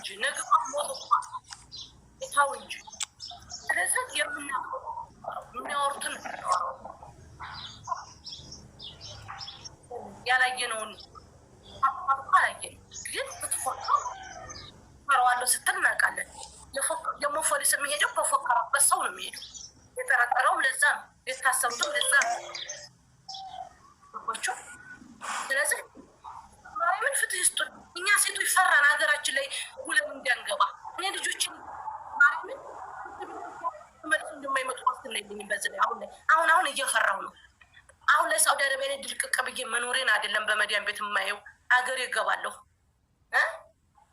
እንጂ ነገ ሞት ታው እንጂ ስለዚህ የሚያወሩትን ያላየነውን አላየንም፣ ግን ብትፎክረዋለሁ ስትል እናውቃለን። ደግሞ ፖሊስ የሚሄደው በፎከረበት ሰው ነው የሚሄደው። የጠረጠረውም ለዛ ነው፣ የታሰሩትም ለዛ ነው። ስለዚህ ምን ፍትህ ይስጡን። እኛ ሴቶች ፈራን ሀገራችን ላይ ውለን እንዳንገባ። እኔ ልጆችን ማርያምን መልስ እንደማይመጡ ዋስትናይልኝ በዚህ ላይ አሁን እየፈራሁ ነው። አሁን ላይ ሳውዲ አረቢያ ላይ ድልቅቅ ብዬ መኖሬን አይደለም በመዲያን ቤት የማየው አገር ይገባለሁ።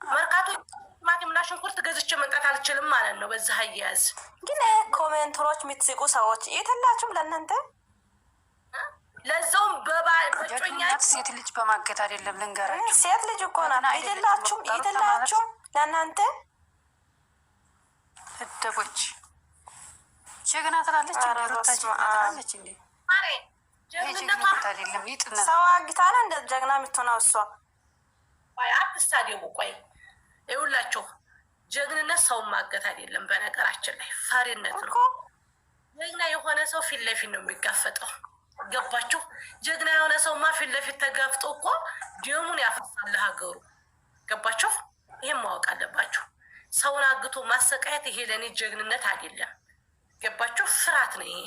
መርካቶ ቲማቲምና ሽንኩርት ገዝቼ መምጣት አልችልም ማለት ነው። በዛ አያያዝ ግን ኮሜንተሮች የምትስቁ ሰዎች የትላችሁም ለእናንተ ለዛውም በጮኛ ሴት ልጅ በማገት አይደለም ልንገራችሁ። ሴት ልጅ እኮ ናት። የትላችሁም ለእናንተ እደቦች ጀግና ትላለች ትላለች እንዴ ሰው አግታ ነው እንደ ጀግና የምትሆነው እሷ። አትሳደቡ። ቆይ ይኸውላችሁ ጀግንነት ሰውን ማገት አይደለም። በነገራችን ላይ ፈሪነት ነው። ጀግና የሆነ ሰው ፊት ለፊት ነው የሚጋፈጠው። ገባችሁ? ጀግና የሆነ ሰውማ ፊት ለፊት ተጋፍጦ እኮ ደሙን ያፈሳል ሀገሩ። ገባችሁ? ይሄን ማወቅ አለባችሁ። ሰውን አግቶ ማሰቃየት ይሄ ለእኔ ጀግንነት አይደለም። ገባችሁ? ፍርሃት ነው ይሄ።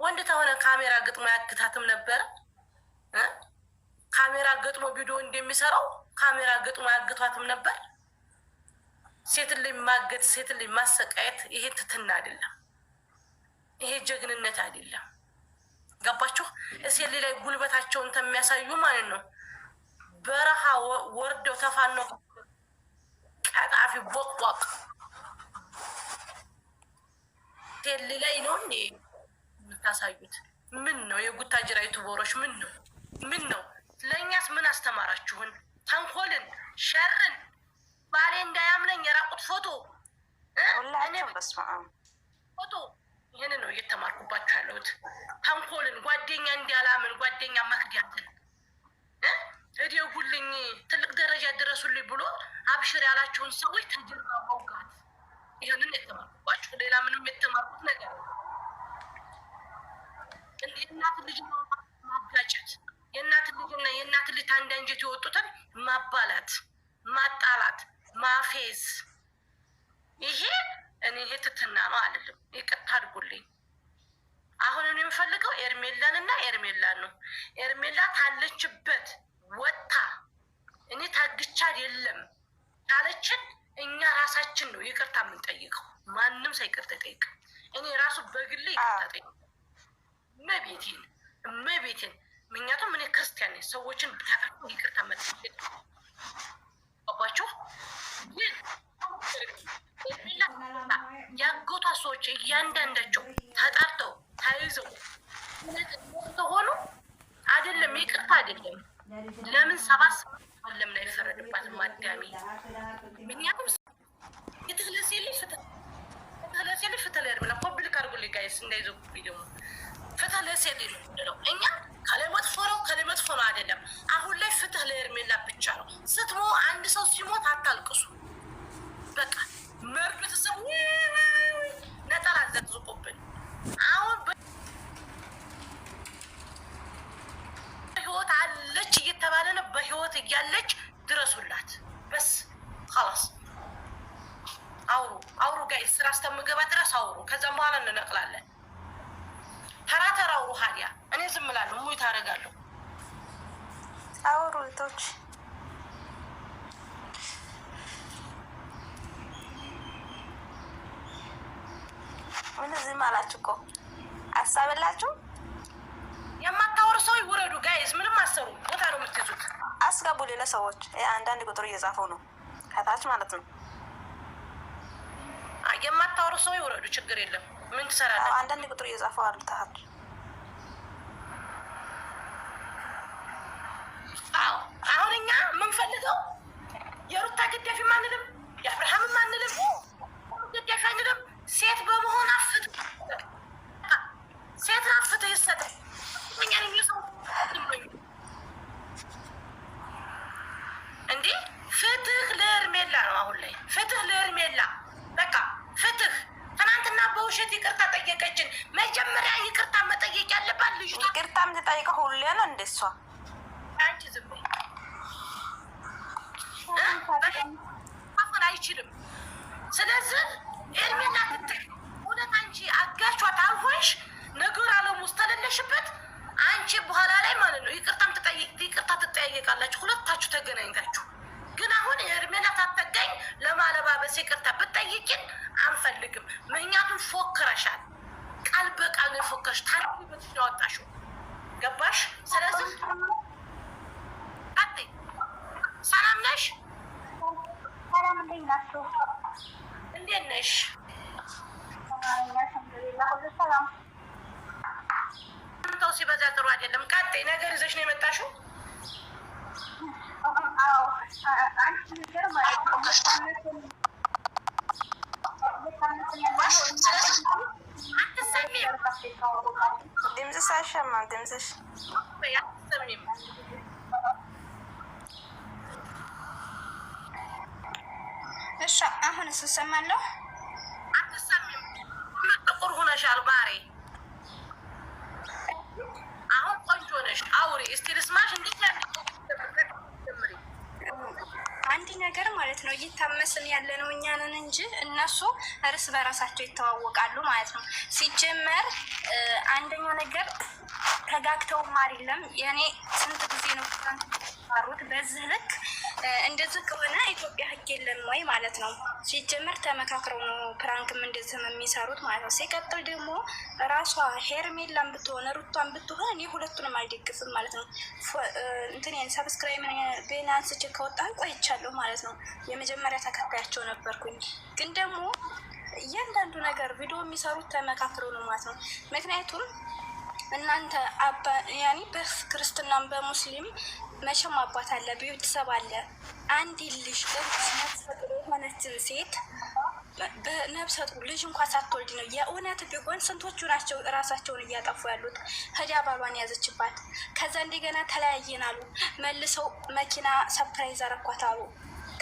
ወንድ ተሆነ ካሜራ ገጥሞ ያግታትም ነበረ። ካሜራ ገጥሞ ቪዲዮ እንደሚሰራው ካሜራ ገጥሞ ያግቷትም ነበር። ሴትን ላይ ማገት፣ ሴትን ላይ ማሰቃየት ይሄ ትትና አይደለም። ይሄ ጀግንነት አይደለም። ገባችሁ? እሴት ላይ ጉልበታቸውን ተሚያሳዩ ማለት ነው። በረሃ ወርደው ተፋነው ቀጣፊ ቦቅቧቅ ሴት ላይ ነው እንዴ የምታሳዩት? ምን ነው የጉታጅራ ዩቱበሮች? ምን ነው ለእኛስ ምን አስተማራችሁን? ተንኮልን፣ ሸርን፣ ባሌ እንዳያምነኝ የራቁት ፎቶ ፎቶ ይህን ነው እየተማርኩባችሁ ያለሁት። ተንኮልን፣ ጓደኛ እንዲያላምን፣ ጓደኛ መክዳትን፣ እደጉልኝ፣ ትልቅ ደረጃ ድረሱልኝ ብሎ አብሽር ያላችሁን ሰዎች ተጀርባ መውጋት። ይህንን የተማርኩባችሁ፣ ሌላ ምንም የተማርኩት ነገር ነው። የእናት ልጅ ማጋጨት፣ የእናት ልጅና የእናት ልጅ አንድ አንጀት የወጡትን ማባላት፣ ማጣላት፣ ማፌዝ፣ ይሄ እኔ ይሄ ትትና ነው አይደለም። ይቅርታ አድርጉልኝ። አሁን እኔ የምፈልገው ኤርሜላን እና ኤርሜላን ነው። ኤርሜላ ታለችበት ወጣ እኔ ታግቻ አይደለም ታለችን። እኛ ራሳችን ነው ይቅርታ የምንጠይቀው። ማንም ሳይቅርታ ጠይቅ። እኔ ራሱ በግሌ ይቅርታ ጠይቅ እመቤቴን። ምክንያቱም እኔ ክርስቲያን ነኝ። ሰዎችን ብታቀርቡ ይቅርታ መጠየቅ አባችሁ። ግን ያጎቷ ሰዎች እያንዳንዳቸው ተጣርተው ተይዘው ሆኑ አይደለም ይቅርታ አይደለም። ለምን 7 ለምን አይፈረድባትም? ማዳሚ ምክንያቱም የተለሰልኝ ፍትህ ለርምላ ፐብሊክ አድርጉልኝ ጋይስ እንዳይዘው ቪዲዮ ፍትህ ለሴት ነው። እኛ ከለመጥፎ ነው አይደለም። አሁን ላይ ፍትህ ለኤርሜላ ብቻ ነው። ስትሞ አንድ ሰው ሲሞት አታልቅሱ። በቃ መርዶ ተሰሙ ነጠላ ዘቅዝቁብን። አሁን በህይወት አለች እየተባለ ነው። በህይወት እያለች ድረሱላት። በስ خلاص አውሩ ጋይስ። ስራ እስከምገባ ድረስ አውሩ። ከዛም በኋላ እንነቅላለን። ተራ አውሩ። ሀዲያ እኔ ዝም እላለሁ፣ ሙይ ታደርጋለሁ። አውሩ ልቶች ምን ዝም አላችሁ እኮ አሳበላችሁ። የማታወሩ ሰው ይውረዱ ጋይስ። ምንም አሰሩ ቦታ ነው የምትይዙት። አስገቡ ሌላ ሰዎች። አንዳንድ ቁጥር እየጻፈው ነው ከታች ማለት ነው። የማታወሩ ሰው ይውረዱ፣ ችግር የለም። ምን ትሰራለህ? አንዳንድ ቁጥር እየጻፈው አልተሃል። አሁን እኛ የምንፈልገው የሩታ ገዳፊ ማንልም፣ የአብርሃም ማንልም፣ ገዳፊ አንልም። ሴት በመሆን ሴት አፍት ይሰጥ እንዴ ፍትህ ለኤርሜላ ነው። አሁን ላይ ፍትህ የጠየቀችን መጀመሪያ ይቅርታ መጠየቅ ያለባት ልጅቷ። ይቅርታ የምትጠይቀው ሁሌ ነው እንደ እሷ። አንቺ ዝም በይ አሁን አይችልም። ስለዚህ ኤርሜላ እውነት አንቺ አጋቿት አልሆንሽ ነገር አለም ውስጥ ተለለሽበት አንቺ በኋላ ላይ ማለት ነው ይቅርታ ትጠያየቃላችሁ ሁለታችሁ ተገናኝታችሁ። ግን አሁን ኤርሜላ ታተገኝ ለማለባበስ ይቅርታ ብትጠይቂን አንፈልግም። ምክንያቱም ፎክረሻል፣ ቃል በቃል ነው የፎከርሽ። ታሪክ በትሽ ያወጣሽው ገባሽ? ስለዚህ አጤ ሰላም ነሽ? ሰላም እንዴት ናችሁ? እንዴት ነሽ? ሰላም ተው ሲበዛ ጥሩ አይደለም። ቀጤ ነገር ይዘሽ ነው የመጣሽው? አዎ አንቺ ነገር ማለት ነው ድምፅሽ አይሰማም። ድምፅሽ አትሰሚም። እሺ አሁን እሰማለሁ። አትሰሚም። ጥቁር ሆነሻል ባሬ። አሁን ቆንጆ ነሽ። አውሪ እስቲ ልስማሽ። እንዴት አንድ ነገር ማለት ነው እየታመስን ያለ ነው እኛ ነን እንጂ እነሱ እርስ በራሳቸው ይተዋወቃሉ ማለት ነው። ሲጀመር አንደኛው ነገር ተጋግተውም አይደለም። የኔ ስንት ጊዜ ነው ታሩት በዚህ ልክ እንደዚህ ከሆነ ኢትዮጵያ ሕግ የለም ወይ ማለት ነው። ሲጀመር ተመካክረው ነው ፕራንክም እንደዚህ የሚሰሩት ማለት ነው። ሲቀጥል ደግሞ ራሷ ሄርሜላን ብትሆን ሩቷን ብትሆን እኔ ሁለቱንም አልደግፍም ማለት ነው። እንትን ሰብስክራይብ ቤናንስች ከወጣን ቆይቻለሁ ማለት ነው። የመጀመሪያ ተከታያቸው ነበርኩኝ። ግን ደግሞ እያንዳንዱ ነገር ቪዲዮ የሚሰሩት ተመካክረው ነው ማለት ነው። ምክንያቱም እናንተ ያኔ በክርስትናም በሙስሊም መቼም አባት አለ፣ ቤተሰብ አለ። አንድ ልጅ ነፍሰ ጡር የሆነችን ሴት በነፍሰ ጡር ልጅ እንኳን ሳትወልድ ነው የእውነት ቢሆን ስንቶቹ ናቸው እራሳቸውን እያጠፉ ያሉት? ህዲያ ባሏን ያዘችባት፣ ከዛ እንደገና ተለያየን አሉ፣ መልሰው መኪና ሰፕራይዝ አረኳት አሉ፣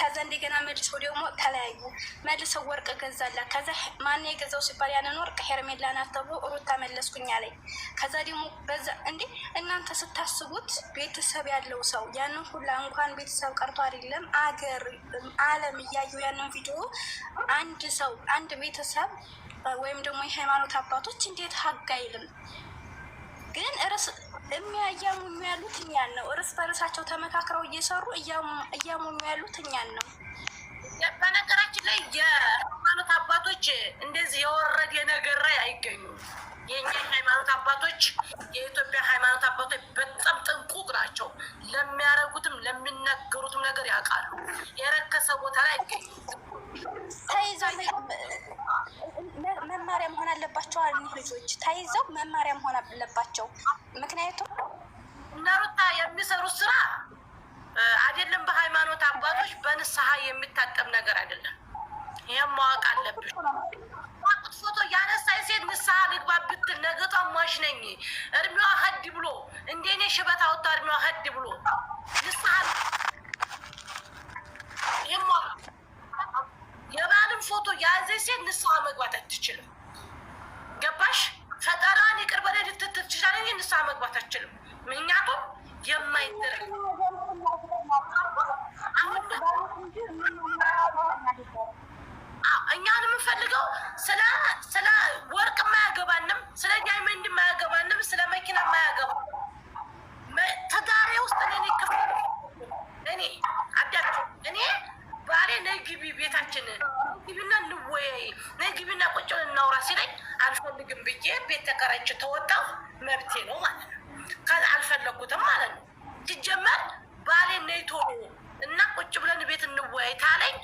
ከዛ እንደገና መልሰው ደግሞ ተለያዩ፣ መልሰው ወርቅ ገዛላት። ከዛ ማን የገዛው ሲባል ያንን ወርቅ ሄርሜላ ናት ተብሎ ሩታ መለስኩኝ አለኝ። ከዛ ደግሞ በዛ እንዴ እናንተ ስታስቡት ቤተሰብ ያለው ሰው ያንን ሁላ እንኳን ቤተሰብ ቀርቶ አይደለም አገር ዓለም እያዩ ያንን ቪዲዮ አንድ ሰው አንድ ቤተሰብ ወይም ደግሞ የሃይማኖት አባቶች እንዴት ሀግ አይልም? ግን እያሙኙ ያሉት እኛን ነው። እርስ በርሳቸው ተመካክረው እየሰሩ እያሙኙ ያሉት እኛን ነው። በነገራችን ላይ የሃይማኖት አባቶች እንደዚህ የወረደ ነገር ላይ አይገኙም። የኛ ሃይማኖት አባቶች የኢትዮጵያ ሃይማኖት አባቶች በጣም ጥንቁቅ ናቸው። ለሚያደርጉትም ለሚናገሩትም ነገር ያውቃሉ። የረከሰ ቦታ ላይ አይገኙም። ተይዘው መማሪያ መሆን አለባቸው። እኒህ ልጆች ተይዘው መማሪያ መሆን አለባቸው። ምክንያቱም እነ ሩታ የሚሰሩት ስራ አይደለም በሃይማኖት አባቶች በንስሐ የሚታጠብ ነገር አይደለም። ይህም ማወቅ አለብሽ። ፎቶ ያነሳይ ሴት ንስሐ ልግባ ብትል ነገቷ ሟሽ ነኝ እድሜዋ ሀድ ብሎ እንደኔ ሽበት አወጣ እድሜዋ ሀድ ብሎ ንስሐ የባልን ፎቶ የያዘች ሴት ንስሐ መግባት አትችልም። ገባሽ? ፈጠራን ይቅር በላይ ልትትል ትችላለች እንጂ ንስሐ መግባት አትችልም። ምክንያቱም የማይደረግ እኛን የምንፈልገው ስለ ወርቅ የማያገባንም፣ ስለ ዳይመንድ የማያገባንም፣ ስለ መኪና የማያገባ ትዳሬ ውስጥ እኔ አዳቸው እኔ ባሌ ነይ ግቢ ቤታችን ግቢና እንወያይ ነይ ግቢና ቁጭ ብለን እናውራ ሲለኝ አልፈልግም ብዬ ቤት ተከራይቼ ተወጣሁ። መብቴ ነው ማለት ነው። ከዛ አልፈለኩትም ማለት ነው። ሲጀመር ባሌ ነይ ቶሎ እና ቁጭ ብለን ቤት እንወያይ ታለኝ